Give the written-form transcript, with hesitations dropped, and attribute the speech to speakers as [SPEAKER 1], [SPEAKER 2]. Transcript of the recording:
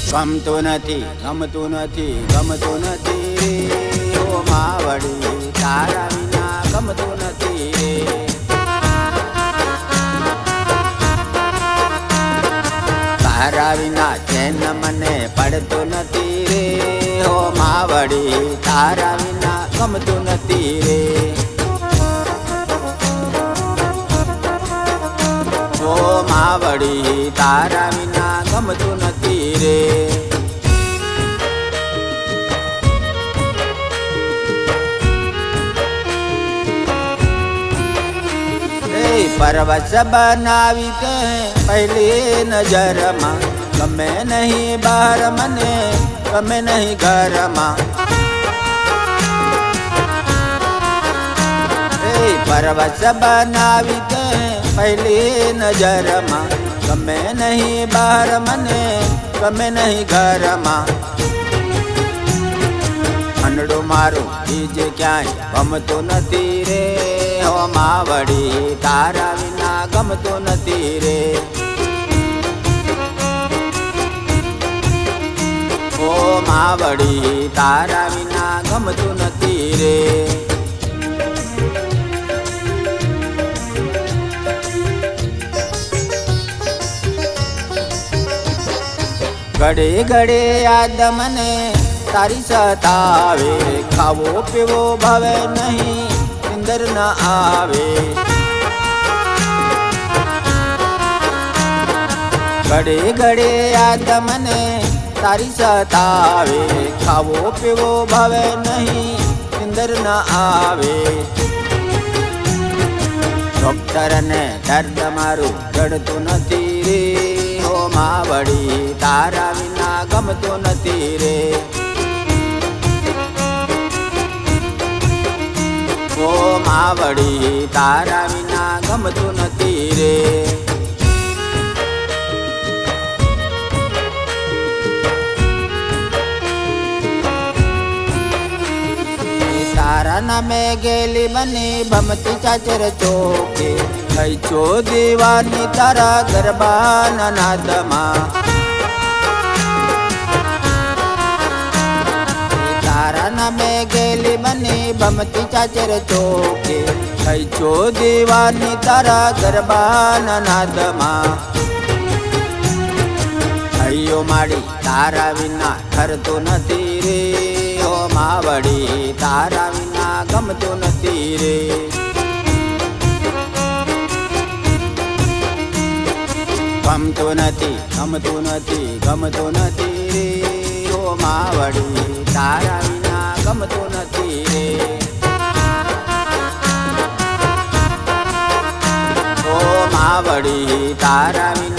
[SPEAKER 1] ગમતું નથી ગમતું નથી ગમતું નથી રે ઓ માવડી તારા વિના ગમતું નથી રે તારા વિના ચેન મને પડતું નથી રે ઓ માવડી તારા વિના ગમતું નથી રે ઓ માવડી તારા વિના ગમતું નથી રે પરવશ બનાવી તે પહેલી નજરમાં ગમે નહીં બહાર મને ગમે નહીં ઘરમાં પરવશ બનાવી તે પહેલી નજરમાં ગમે નહીં બહાર મને ગમે નહીં ઘરમાં અંડું મારું બીજે ક્યાંય ગમતું નથી રે ઓ માવડી તારા વિના ગમતું નથી રે ઓ માવડી તારા વિના ગમતું નથી રે ઘડે ઘડે યાદ મને તારી સતાવે ખાવો પીવો ભાવે નહીં નિંદર ન આવે ઘડે ઘડે યાદ મને તારી સતાવે ખાવો પીવો ભાવે નહીં નિંદર ન આવે ડોક્ટરને દર્દ મારું જડતું નથી રે ઓ માવડી તારા વિના ગમતું નથી રે ઓ માવડી તારા વિના ગમતું નથી રે તારા નામે ગેલી બની ભમતી ચાચર ચોકે કઈ છો દીવાની તારા ગરબાના નાદમાં તારા નામે ગેલી બની ભમતી ચાચર ચોકે કઈ છો દીવાની તારા ગરબાના નાદમાં હૈયો માડી તારા વિના ઠરતું નથી રે ઓ માવડી તારા વિના ગમતું નથી રે ગમતું નથી ગમતું નથી ગમતું નથી રે ઓ માવડી તારા વિના ગમતું નથી રે ઓ માવડી તારા વિના